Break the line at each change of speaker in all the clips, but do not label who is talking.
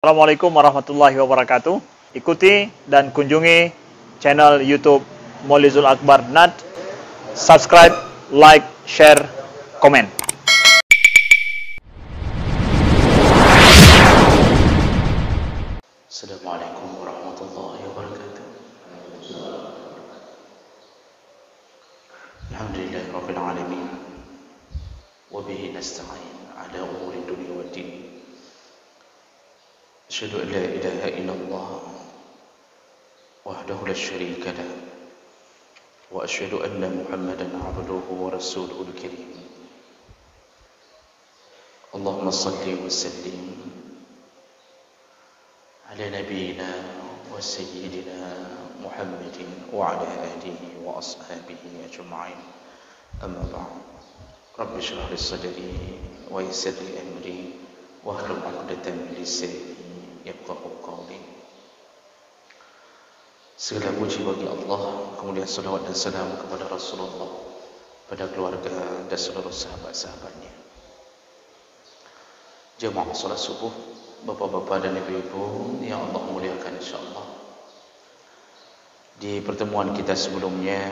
Assalamualaikum warahmatullahi wabarakatuh. Ikuti dan kunjungi channel YouTube Maulizul Akbar NAD. Subscribe, like, share, komen.
Assalamualaikum warahmatullahi wabarakatuh. Alhamdulillahirabbil alamin. Wa bihi nasta'in ala umuri dunya waddin. Asyhadu an la ilaha illallah wahdahu la syarika lah wa asyhadu anna Muhammadan 'abduhu wa rasuluhul karim. Allahumma shalli wa sallim ala nabiyyina wa sayyidina Muhammadin wa ala alihi wa ashabihi ajma'in. Amma ba'd. Rabbi shrah li sadri wa yassir li amri wahlul 'uqdatam min lisani yafqahu qawli. Segala puji bagi Allah, kemudian salawat dan salam kepada Rasulullah, pada keluarga dan seluruh sahabat-sahabatnya. Jemaah salat subuh, bapak-bapak dan ibu-ibu yang Allah muliakan insyaallah. Di pertemuan kita sebelumnya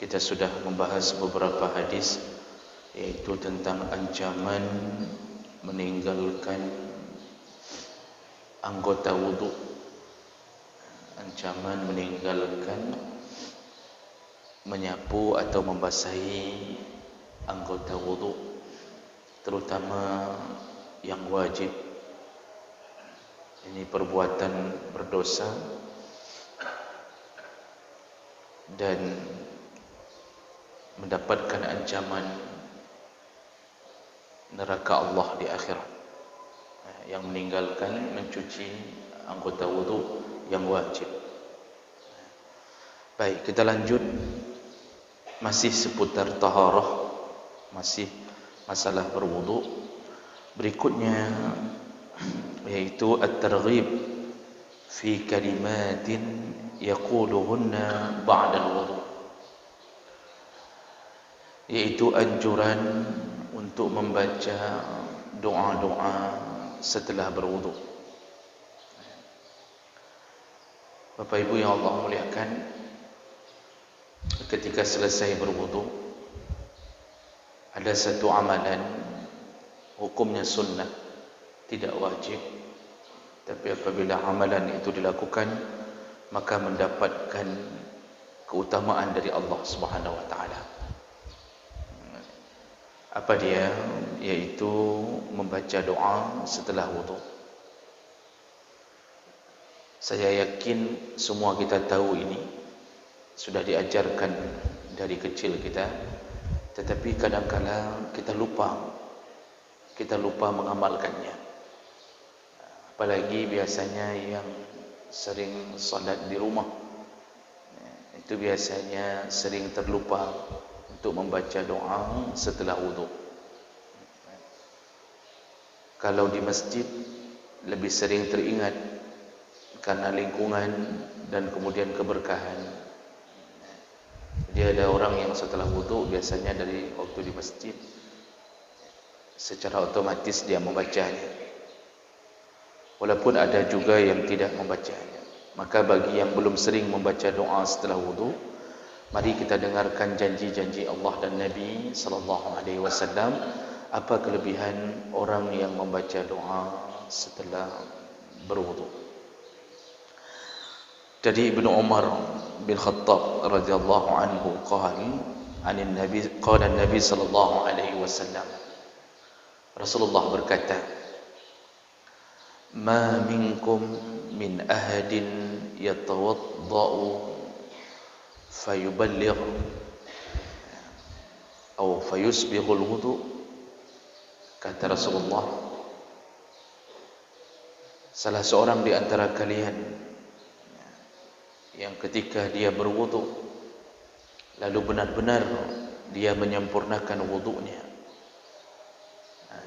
kita sudah membahas beberapa hadis, yaitu tentang ancaman meninggalkan anggota wudu, ancaman meninggalkan menyapu atau membasahi anggota wudu, terutama yang wajib. Ini perbuatan berdosa dan mendapatkan ancaman neraka Allah di akhirat, yang meninggalkan mencuci anggota wudu yang wajib. Baik, kita lanjut, masih seputar taharah, masih masalah berwudu. Berikutnya yaitu at-targhib fi kalimatin yaquluhunna ba'da al-wudu, yaitu anjuran untuk membaca doa-doa setelah berwudu. Bapak Ibu yang Allah muliakan, ketika selesai berwudu ada satu amalan, hukumnya sunnah, tidak wajib, tapi apabila amalan itu dilakukan maka mendapatkan keutamaan dari Allah Subhanahu wa taala. Apa dia? Yaitu membaca doa setelah wudu. Saya yakin semua kita tahu ini, sudah diajarkan dari kecil kita, tetapi kadang-kala kita lupa mengamalkannya. Apalagi biasanya yang sering salat di rumah, itu biasanya sering terlupa untuk membaca doa setelah wudu. Kalau di masjid lebih sering teringat karena lingkungan dan kemudian keberkahan. Jadi ada orang yang setelah wudu biasanya dari waktu di masjid secara otomatis dia membacanya, walaupun ada juga yang tidak membacanya. Maka bagi yang belum sering membaca doa setelah wudu, mari kita dengarkan janji-janji Allah dan Nabi sallallahu alaihi wasallam, apa kelebihan orang yang membaca doa setelah berwudu. Jadi Ibnu Umar bin Khattab radhiyallahu anhu qala Nabi sallallahu alaihi wasallam, Rasulullah berkata, "Ma minkum min ahadin yatawaddau fayuballigh atau fayusbighul wudu." Kata Rasulullah, salah seorang di antara kalian yang ketika dia berwudu lalu benar-benar dia menyempurnakan wudunya.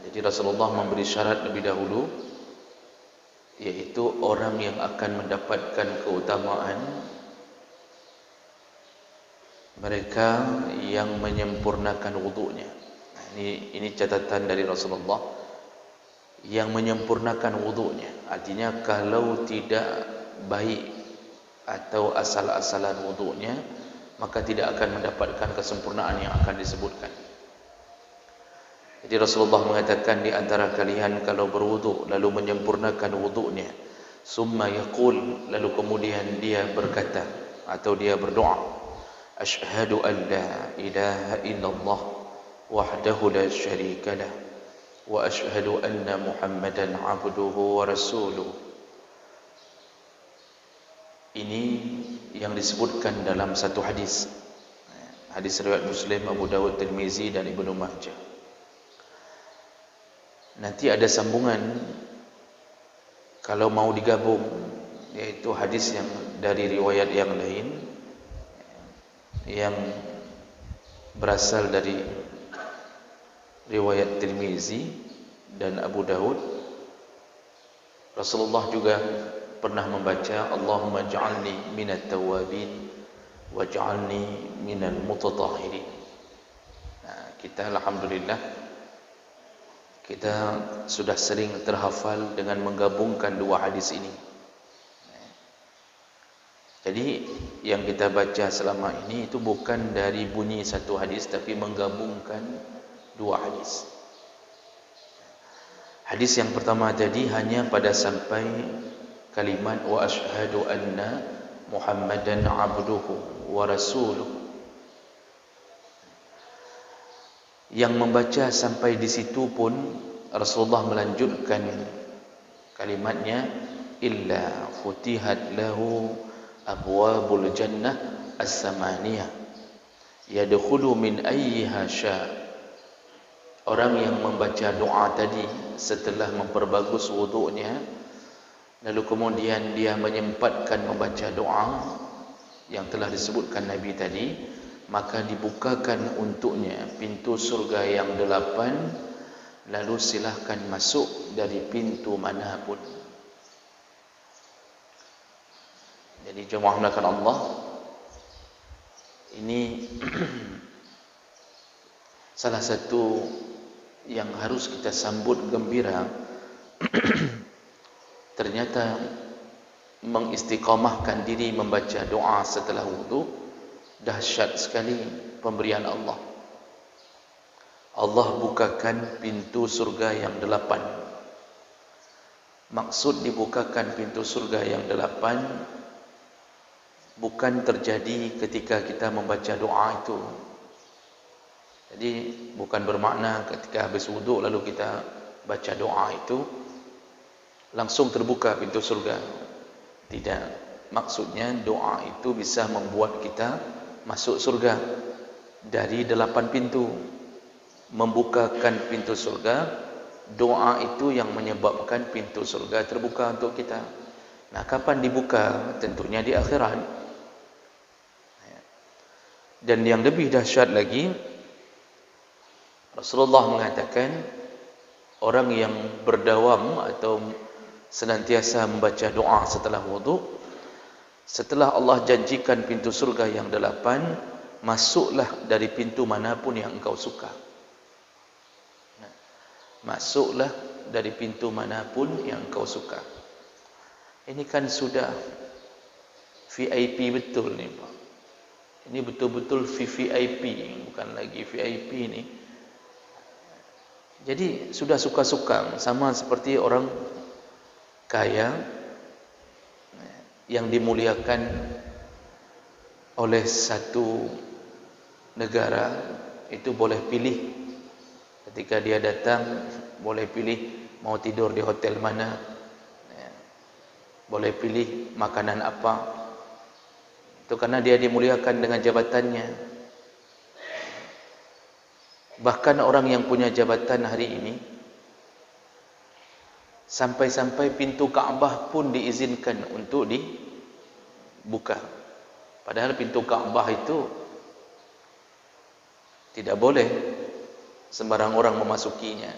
Jadi Rasulullah memberi syarat lebih dahulu, yaitu orang yang akan mendapatkan keutamaan mereka yang menyempurnakan wudunya. Ini catatan dari Rasulullah yang menyempurnakan wudunya. Artinya kalau tidak baik atau asal-asalan wudunya, maka tidak akan mendapatkan kesempurnaan yang akan disebutkan. Jadi Rasulullah mengatakan, di antara kalian kalau berwudu lalu menyempurnakan wudunya, summa yaqul, lalu kemudian dia berkata atau dia berdoa, asyhadu an la ilaha illallah wahdahu la syarika lah wa asyhadu anna Muhammadan abduhu wa rasuluh. Ini yang disebutkan dalam satu hadis. Hadis riwayat Muslim, Abu Dawud, Tirmizi dan Ibnu Majah. Nanti ada sambungan kalau mau digabung, yaitu hadis yang dari riwayat yang lain yang berasal dari riwayat Tirmizi dan Abu Dawud. Rasulullah juga pernah membaca, Allahumma ja'alni minat tawabin waj'alni minal mutatahhirin. Nah, kita alhamdulillah kita sudah sering terhafal dengan menggabungkan dua hadis ini. Jadi yang kita baca selama ini itu bukan dari bunyi satu hadis, tapi menggabungkan dua hadis. Hadis yang pertama tadi hanya pada sampai kalimat wa asyhadu anna Muhammadan abduhu wa rasuluh. Yang membaca sampai di situ pun Rasulullah melanjutkan kalimatnya, illa futihat lahu abwabul jannah as-samaniyah yadkhulu min ayyiha sya. Orang yang membaca doa tadi setelah memperbagus wudunya, lalu kemudian dia menyempatkan membaca doa yang telah disebutkan Nabi tadi, maka dibukakan untuknya pintu surga yang 8, lalu silahkan masuk dari pintu manapun. Jadi jemaah melakukan Allah, ini salah satu yang harus kita sambut gembira. Ternyata mengistiqamahkan diri membaca doa setelah wudu, dahsyat sekali pemberian Allah. Allah bukakan pintu surga yang 8. Maksud dibukakan pintu surga yang 8 bukan terjadi ketika kita membaca doa itu. Jadi bukan bermakna ketika habis wudu lalu kita baca doa itu langsung terbuka pintu surga. Tidak. Maksudnya doa itu bisa membuat kita masuk surga dari 8 pintu. Membukakan pintu surga, doa itu yang menyebabkan pintu surga terbuka untuk kita. Nah, kapan dibuka? Tentunya di akhirat. Dan yang lebih dahsyat lagi, Rasulullah mengatakan orang yang berdawam atau senantiasa membaca doa setelah wudu, setelah Allah janjikan pintu surga yang 8, masuklah dari pintu manapun yang engkau suka. Masuklah dari pintu manapun yang engkau suka. Ini kan sudah VIP betul nih Pak. Ini betul-betul VVIP, bukan lagi VIP ini. Jadi sudah suka-suka, sama seperti orang kaya yang dimuliakan oleh satu negara, itu boleh pilih ketika dia datang, boleh pilih mau tidur di hotel mana, boleh pilih makanan apa. Itu karena dia dimuliakan dengan jabatannya. Bahkan orang yang punya jabatan hari ini, sampai-sampai pintu Kaabah pun diizinkan untuk dibuka. Padahal pintu Kaabah itu tidak boleh sembarang orang memasukinya.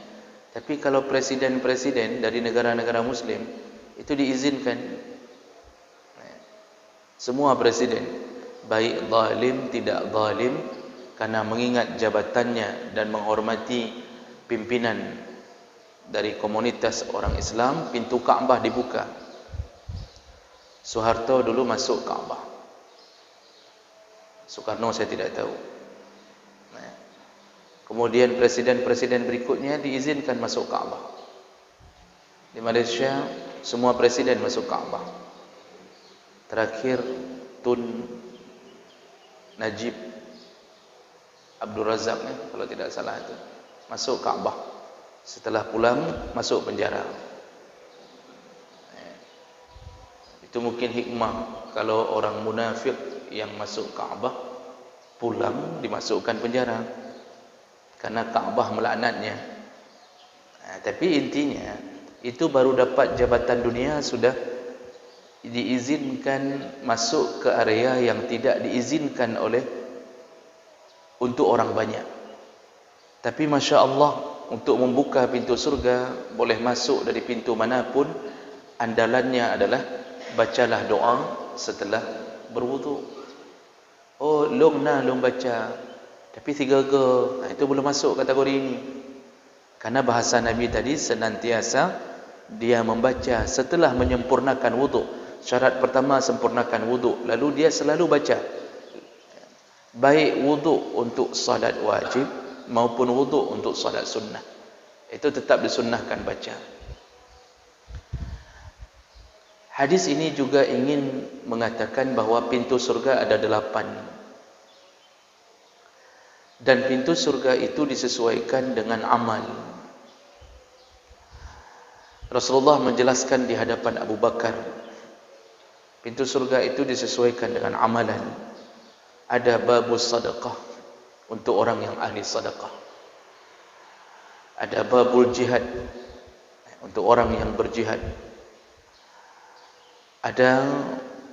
Tapi kalau presiden-presiden dari negara-negara muslim itu diizinkan. Semua presiden, baik zalim tidak zalim, karena mengingat jabatannya dan menghormati pimpinan dari komunitas orang Islam, pintu Kaabah dibuka. Soeharto dulu masuk Kaabah. Soekarno saya tidak tahu. Kemudian presiden-presiden berikutnya diizinkan masuk Kaabah. Di Malaysia semua presiden masuk Kaabah. Terakhir Tun Najib Abdul Razak kalau tidak salah itu masuk Kaabah. Setelah pulang masuk penjara. Itu mungkin hikmah kalau orang munafik yang masuk Kaabah pulang dimasukkan penjara karena Kaabah melaknatnya. Tapi intinya itu baru dapat jabatan dunia sudah diizinkan masuk ke area yang tidak diizinkan untuk orang banyak. Tapi Masya Allah, untuk membuka pintu surga boleh masuk dari pintu manapun, andalannya adalah bacalah doa setelah berwudu. Oh, long baca, tapi 3 ke, itu belum masuk kategori ini. Karena bahasa Nabi tadi senantiasa dia membaca setelah menyempurnakan wudu. Syarat pertama sempurnakan wudu, lalu dia selalu baca. Baik wudu untuk salat wajib maupun wudu untuk salat sunnah, itu tetap disunnahkan baca. Hadis ini juga ingin mengatakan bahawa pintu surga ada 8. Dan pintu surga itu disesuaikan dengan amal. Rasulullah menjelaskan di hadapan Abu Bakar, pintu surga itu disesuaikan dengan amalan. Ada babus sedekah untuk orang yang ahli sedekah. Ada babul jihad untuk orang yang berjihad. Ada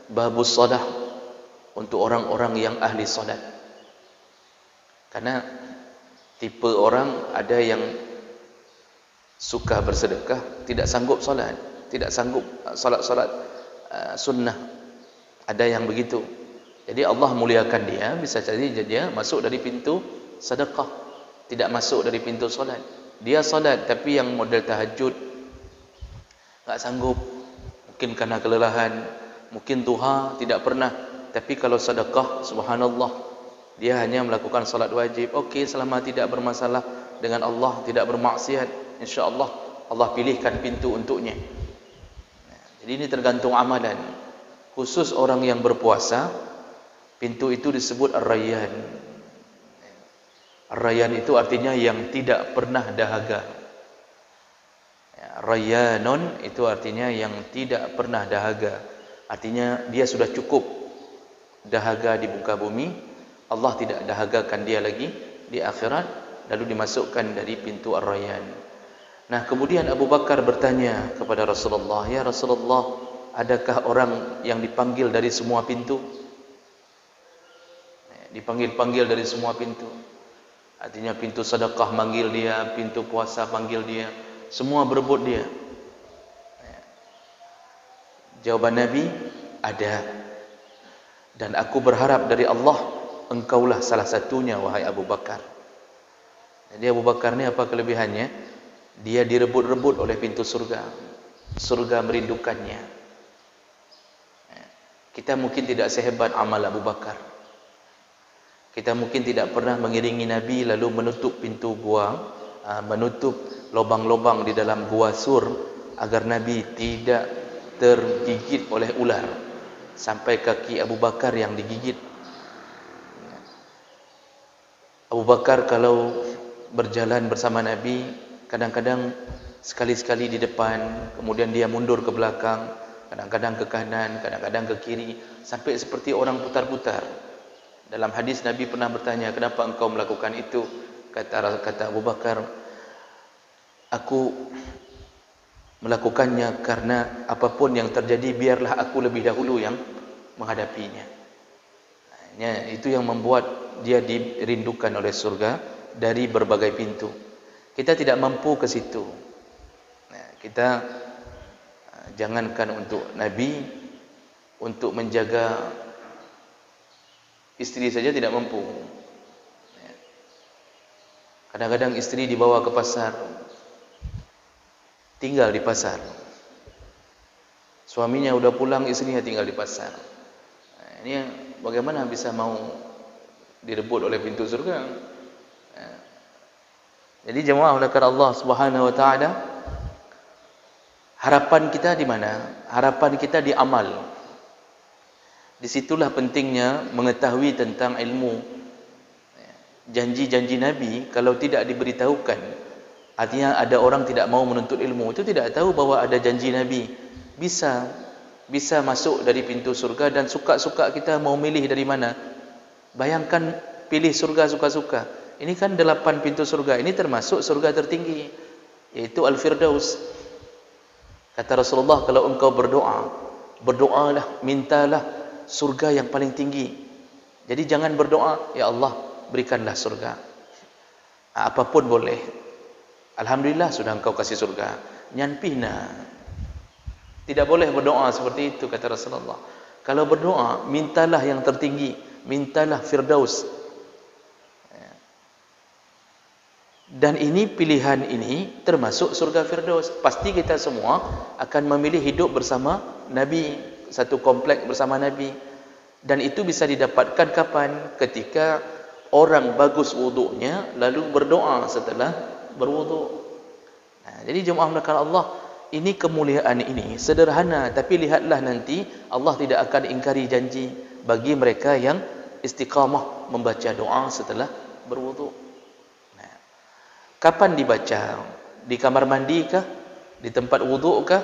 babus salah untuk orang-orang yang ahli salat. Karena tipe orang ada yang suka bersedekah, tidak sanggup salat, tidak sanggup salat sunnah. Ada yang begitu. Jadi Allah muliakan dia, bisa jadi dia masuk dari pintu sedekah, tidak masuk dari pintu solat. Dia solat tapi yang model tahajud tak sanggup, mungkin karena kelelahan, mungkin duha tidak pernah. Tapi kalau sedekah, subhanallah, dia hanya melakukan solat wajib. Okey, selama tidak bermasalah dengan Allah, tidak bermaksiat, insya-Allah Allah pilihkan pintu untuknya. Jadi ini tergantung amalan. Khusus orang yang berpuasa, pintu itu disebut Ar-Rayyan. Ar-Rayyan itu artinya yang tidak pernah dahaga. Rayyanun itu artinya yang tidak pernah dahaga. Artinya dia sudah cukup dahaga di muka bumi, Allah tidak dahagakan dia lagi di akhirat, lalu dimasukkan dari pintu Ar-Rayyan. Nah, kemudian Abu Bakar bertanya kepada Rasulullah, "Ya Rasulullah, adakah orang yang dipanggil dari semua pintu?" Dipanggil-panggil dari semua pintu. Artinya pintu sedekah manggil dia, pintu puasa panggil dia, semua berebut dia. Jawaban Nabi, ada. Dan aku berharap dari Allah, engkaulah salah satunya, wahai Abu Bakar. Jadi Abu Bakar ni apa kelebihannya? Dia direbut-rebut oleh pintu surga. Surga merindukannya. Kita mungkin tidak sehebat amal Abu Bakar. Kita mungkin tidak pernah mengiringi Nabi lalu menutup pintu gua, menutup lubang-lubang di dalam gua Sur agar Nabi tidak tergigit oleh ular sampai kaki Abu Bakar yang digigit. Abu Bakar kalau berjalan bersama Nabi, kadang-kadang sekali-sekali di depan, kemudian dia mundur ke belakang, kadang-kadang ke kanan, kadang-kadang ke kiri, sampai seperti orang putar-putar. Dalam hadis Nabi pernah bertanya, "Kenapa engkau melakukan itu?" Kata Abu Bakar, "Aku melakukannya karena apapun yang terjadi, biarlah aku lebih dahulu yang menghadapinya." Itu yang membuat dia dirindukan oleh surga dari berbagai pintu. Kita tidak mampu ke situ. Kita jangankan untuk Nabi, untuk menjaga istri saja tidak mampu. Kadang-kadang istri dibawa ke pasar, tinggal di pasar. Suaminya udah pulang, istrinya tinggal di pasar. Ini bagaimana bisa mau direbut oleh pintu surga? Jadi jemaah olehkan Allah Subhanahu wa taala, harapan kita di mana? Harapan kita di amal. Disitulah pentingnya mengetahui tentang ilmu. Janji-janji Nabi kalau tidak diberitahukan, artinya ada orang tidak mau menuntut ilmu, itu tidak tahu bahwa ada janji Nabi. Bisa masuk dari pintu surga, dan suka-suka kita mau milih dari mana. Bayangkan pilih surga suka-suka. Ini kan 8 pintu surga. Ini termasuk surga tertinggi, yaitu Al-Firdaus. Kata Rasulullah, kalau engkau berdoalah, mintalah surga yang paling tinggi. Jadi jangan berdoa, ya Allah berikanlah surga. Apapun boleh. Alhamdulillah sudah engkau kasih surga. Nyanpina. Tidak boleh berdoa seperti itu, kata Rasulullah. Kalau berdoa, mintalah yang tertinggi, mintalah Firdaus. Dan ini pilihan ini termasuk surga Firdaus. Pasti kita semua akan memilih hidup bersama Nabi, satu komplek bersama Nabi. Dan itu bisa didapatkan kapan? Ketika orang bagus wudunya lalu berdoa setelah berwuduk. Jadi jemaah melakukan Allah, ini kemuliaan ini sederhana, tapi lihatlah nanti Allah tidak akan ingkari janji bagi mereka yang istiqamah membaca doa setelah berwuduk. Kapan dibaca? Di kamar mandi kah? Di tempat wuduk kah?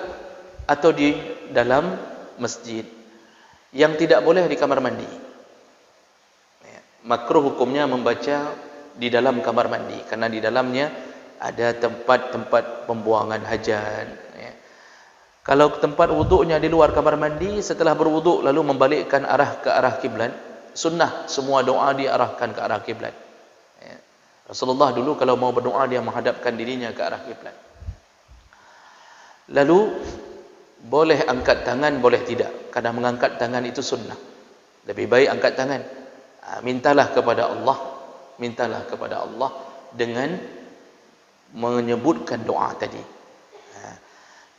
Atau di dalam masjid? Yang tidak boleh di kamar mandi. Makruh hukumnya membaca di dalam kamar mandi, karena di dalamnya ada tempat-tempat pembuangan hajat. Kalau tempat wuduknya di luar kamar mandi, setelah berwuduk lalu membalikkan arah ke arah kiblat, sunnah semua doa diarahkan ke arah kiblat. Rasulullah dulu kalau mau berdoa dia menghadapkan dirinya ke arah kiblat. Lalu boleh angkat tangan, boleh tidak. Kadang mengangkat tangan itu sunnah. Lebih baik angkat tangan. Mintalah kepada Allah dengan menyebutkan doa tadi.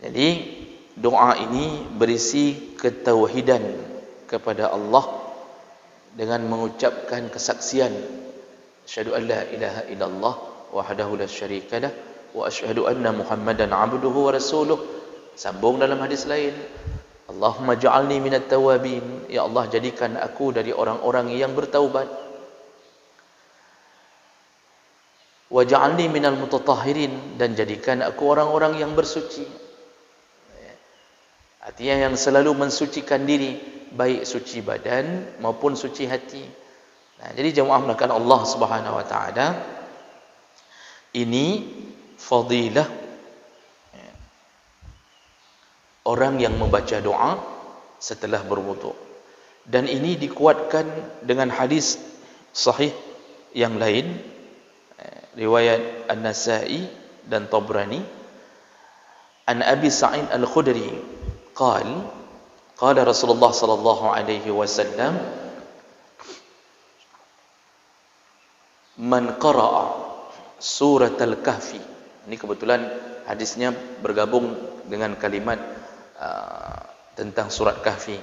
Jadi doa ini berisi ketauhidan kepada Allah dengan mengucapkan kesaksian, asyhadu an la ilaha illallah wahdahu la syarika lah wa asyhadu anna Muhammadan abduhu wa rasuluh. Sambung dalam hadis lain, Allahumma ja'alni minat tawabin, ya Allah jadikan aku dari orang-orang yang bertaubat. Wa ja'alni minal mutatahhirin, dan jadikan aku orang-orang yang bersuci. Artinya yang selalu mensucikan diri, baik suci badan maupun suci hati. Jadi jemaah melakukan Allah Subhanahu wa taala, ini fadilah orang yang membaca doa setelah berwuduk. Dan ini dikuatkan dengan hadis sahih yang lain, riwayat An-Nasa'i dan Tabrani, an Abi Sa'id Al-Khudri qala Rasulullah sallallahu alaihi wasallam, man qara'a surat al-kahfi. Ini kebetulan hadisnya bergabung dengan kalimat tentang surat kahfi.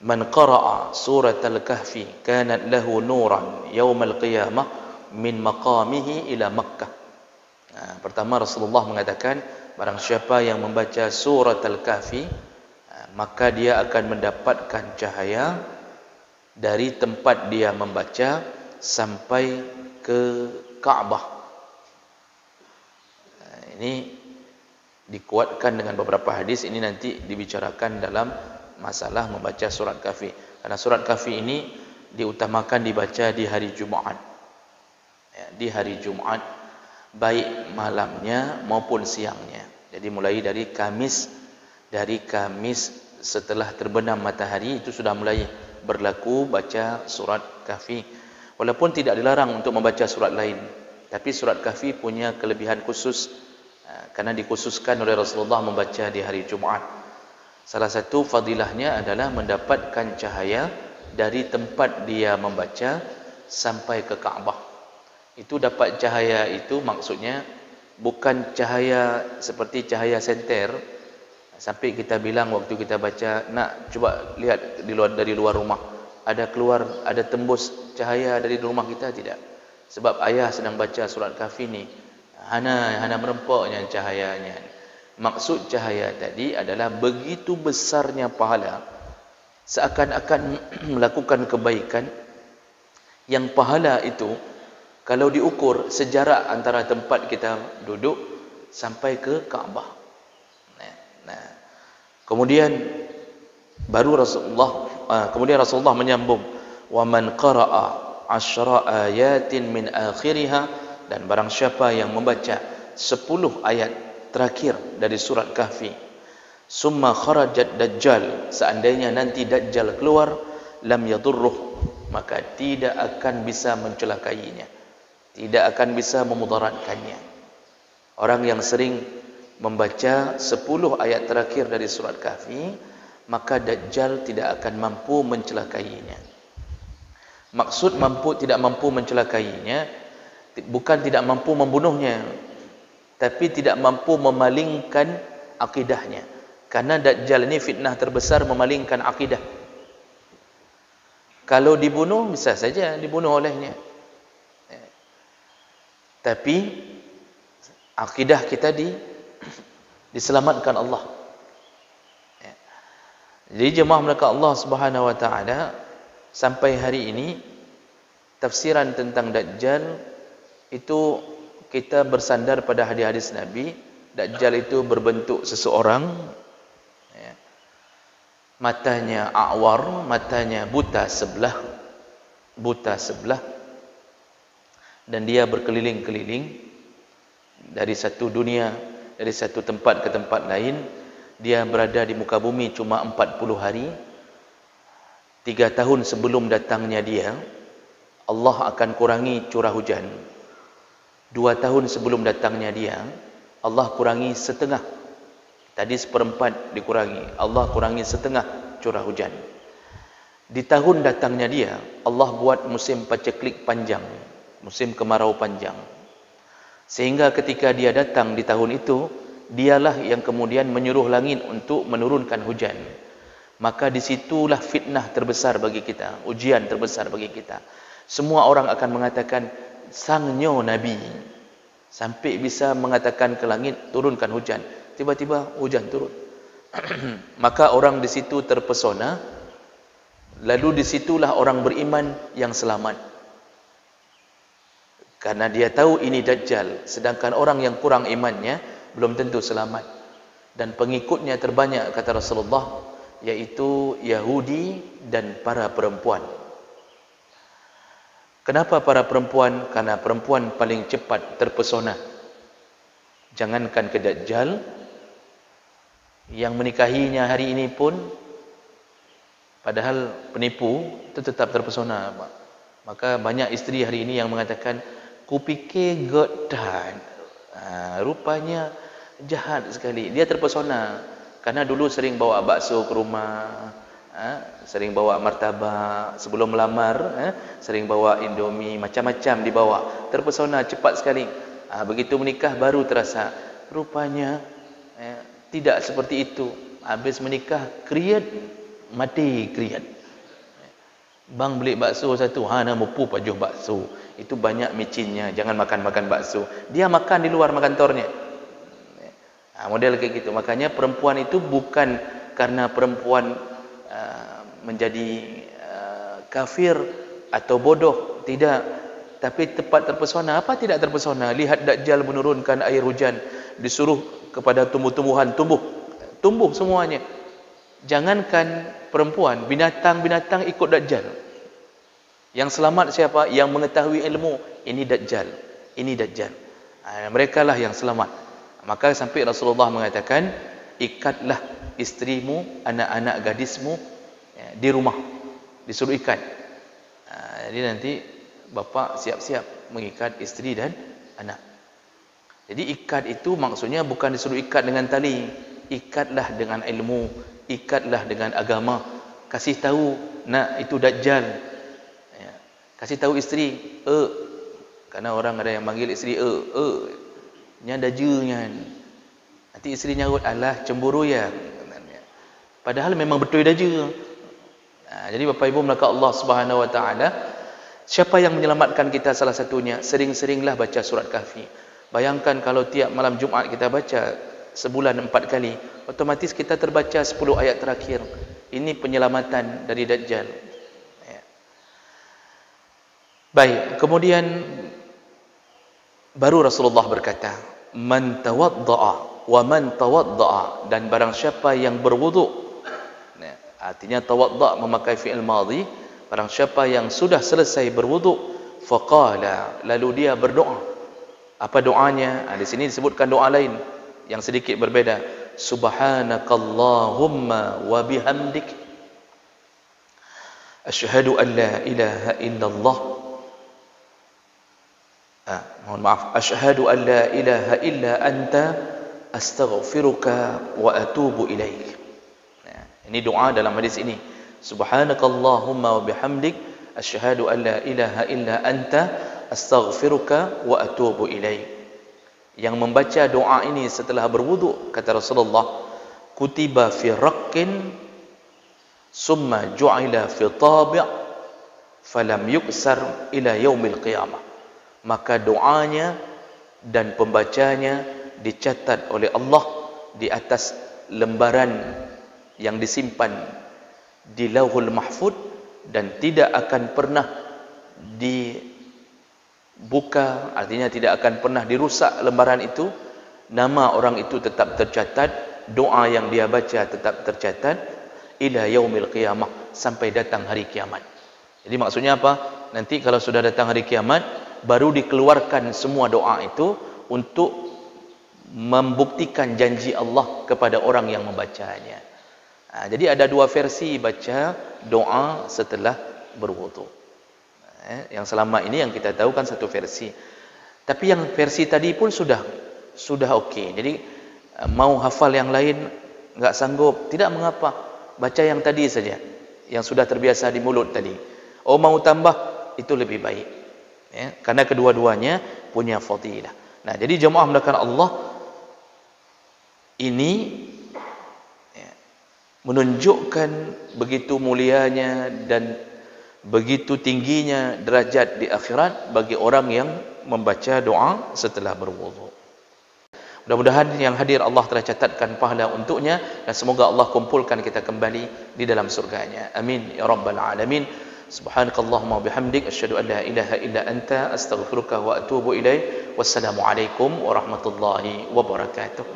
Man qara'a surat al-kahfi kanat lahu nuran yawmal qiyamah min maqamihi ila Makkah. Pertama Rasulullah mengatakan, barang siapa yang membaca surat al-kahfi, maka dia akan mendapatkan cahaya dari tempat dia membaca sampai ke Ka'bah. Ini dikuatkan dengan beberapa hadis. Ini nanti dibicarakan dalam masalah membaca surat kahfi. Karena surat kahfi ini diutamakan dibaca di hari Jumaat. Di hari Jumaat, baik malamnya maupun siangnya. Jadi mulai dari Kamis setelah terbenam matahari itu sudah mulai berlaku baca surat kahfi. Walaupun tidak dilarang untuk membaca surat lain, tapi surat kahfi punya kelebihan khusus karena dikhususkan oleh Rasulullah membaca di hari Jumaat. Salah satu fadilahnya adalah mendapatkan cahaya dari tempat dia membaca sampai ke Ka'bah. Itu dapat cahaya itu maksudnya bukan cahaya seperti cahaya senter sampai kita bilang waktu kita baca, nak cuba lihat dari luar rumah, ada tembus cahaya dari rumah kita tidak? Sebab ayah sedang baca surat Kahfi ni, hana merempaknya cahayanya. Maksud cahaya tadi adalah begitu besarnya pahala, seakan-akan melakukan kebaikan yang pahala itu kalau diukur sejarak antara tempat kita duduk sampai ke Kaabah. Nah, kemudian Rasulullah menyambung, wa man qara'a 10 ayatin min akhiriha, dan barang siapa yang membaca 10 ayat terakhir dari surat Kahfi, summa kharajat dajjal, seandainya nanti dajjal keluar, lam yadurruh, maka tidak akan bisa mencelakainya, tidak akan bisa memudaratkannya. Orang yang sering membaca 10 ayat terakhir dari surat Kahfi, maka dajjal tidak akan mampu mencelakainya. Maksud tidak mampu mencelakainya bukan tidak mampu membunuhnya, tapi tidak mampu memalingkan akidahnya. Karena dajjal ini fitnah terbesar, memalingkan akidah. Kalau dibunuh bisa saja dibunuh olehnya, tapi akidah kita diselamatkan Allah. Jadi jemaah mereka Allah Subhanahu wa taala, sampai hari ini tafsiran tentang dajjal itu kita bersandar pada hadis-hadis Nabi. Dajjal itu berbentuk seseorang, matanya a'war, matanya buta sebelah, dan dia berkeliling-keliling dari satu dunia, dari satu tempat ke tempat lain. Dia berada di muka bumi cuma 40 hari. 3 tahun sebelum datangnya dia, Allah akan kurangi curah hujan. 2 tahun sebelum datangnya dia, Allah kurangi setengah. Tadi 1/4 dikurangi, Allah kurangi setengah curah hujan. Di tahun datangnya dia, Allah buat musim paceklik panjang, musim kemarau panjang. Sehingga ketika dia datang di tahun itu, dialah yang kemudian menyuruh langit untuk menurunkan hujan. Maka disitulah fitnah terbesar bagi kita, ujian terbesar bagi kita. Semua orang akan mengatakan sangnya Nabi, sampai bisa mengatakan ke langit turunkan hujan. Tiba-tiba hujan turun. Maka orang di situ terpesona. Lalu disitulah orang beriman yang selamat, karena dia tahu ini dajjal. Sedangkan orang yang kurang imannya belum tentu selamat. Dan pengikutnya terbanyak, kata Rasulullah, yaitu Yahudi dan para perempuan. Kenapa para perempuan? Karena perempuan paling cepat terpesona. Jangankan ke dajjal, yang menikahinya hari ini pun, padahal penipu, itu tetap terpesona. Maka banyak isteri hari ini yang mengatakan, kupikir godan, rupanya jahat sekali. Dia terpesona karena dulu sering bawa bakso ke rumah, sering bawa martabak sebelum melamar, sering bawa indomie, macam-macam dibawa. Terpesona cepat sekali. Begitu menikah baru terasa rupanya tidak seperti itu. Habis menikah kriat, mati kriat. Bang beli bakso satu, nak mupu pajuh bakso. Itu banyak micinnya, jangan makan bakso. Dia makan di luar makan kantornya. Model kayak gitu. Makanya perempuan itu bukan karena perempuan menjadi kafir atau bodoh, tidak. Tapi tepat terpesona. Apa tidak terpesona? Lihat dajjal menurunkan air hujan, disuruh kepada tumbuh-tumbuhan tumbuh semuanya. Jangankan perempuan, binatang-binatang ikut dajjal. Yang selamat siapa? Yang mengetahui ilmu. Ini dajjal, ini dajjal. Mereka lah yang selamat. Maka sampai Rasulullah mengatakan, ikatlah istrimu, anak-anak gadismu di rumah, disuruh ikat. Jadi nanti bapa siap-siap mengikat istri dan anak. Jadi ikat itu maksudnya bukan disuruh ikat dengan tali, ikatlah dengan ilmu, ikatlah dengan agama. Kasih tahu, nak itu dajjal. Kasih tahu isteri, karena orang ada yang manggil isteri nya dajunya. Nanti isteri nyarut, alah cemburu ya. Padahal memang betul daju. Jadi Bapak Ibu maka Allah Subhanahu wa taala, siapa yang menyelamatkan kita? Salah satunya, sering-seringlah baca surat Kahfi. Bayangkan kalau tiap malam Jumaat kita baca sebulan 4 kali, otomatis kita terbaca 10 ayat terakhir. Ini penyelamatan dari Dajjal. Ya. Baik, kemudian baru Rasulullah berkata, man tawadda'a wa man tawadda'a, dan barang siapa yang berwuduk. Ya, artinya tawadda' memakai fi'il madhi, barang siapa yang sudah selesai berwuduk, faqala, lalu dia berdoa. Apa doanya? Di sini disebutkan doa lain yang sedikit berbeda. Subhanakallahumma wa bihamdik asyhadu an la ilaha illallah. Mohon maaf, asyhadu an la ilaha illa anta astaghfiruka wa atubu ilaik. Ini doa dalam hadis ini. Subhanakallahumma wa bihamdik asyhadu an la ilaha illa anta astaghfiruka wa atubu ilaik. Yang membaca doa ini setelah berwuduk, kata Rasulullah, kutiba fi raqqin summa ju'ila fi tabi' falam yuksar ila yaumil qiyamah. Maka doanya dan pembacanya dicatat oleh Allah di atas lembaran yang disimpan di Lauhul Mahfud, dan tidak akan pernah dibuka, artinya tidak akan pernah dirusak lembaran itu. Nama orang itu tetap tercatat, doa yang dia baca tetap tercatat ila yaumil qiyamah, sampai datang hari kiamat. Jadi maksudnya apa? Nanti kalau sudah datang hari kiamat, baru dikeluarkan semua doa itu untuk membuktikan janji Allah kepada orang yang membacanya. Jadi ada dua versi baca doa setelah berwudu. Yang selama ini yang kita tahu kan satu versi. Tapi yang versi tadi pun sudah okey. Jadi mau hafal yang lain enggak sanggup, tidak mengapa, baca yang tadi saja, yang sudah terbiasa di mulut tadi. Oh, mau tambah, itu lebih baik. Ya, karena kedua-duanya punya fadilah. Nah, jadi jemaah melakukan Allah ini menunjukkan begitu mulianya dan begitu tingginya derajat di akhirat bagi orang yang membaca doa setelah berwudu. Mudah-mudahan yang hadir Allah telah catatkan pahala untuknya, dan semoga Allah kumpulkan kita kembali di dalam surganya. Amin ya rabbal alamin. Subhanakallahumma bihamdik asyhadu an la ilaha illa anta astaghfiruka wa atubu ilaik. Wassalamualaikum warahmatullahi wabarakatuh.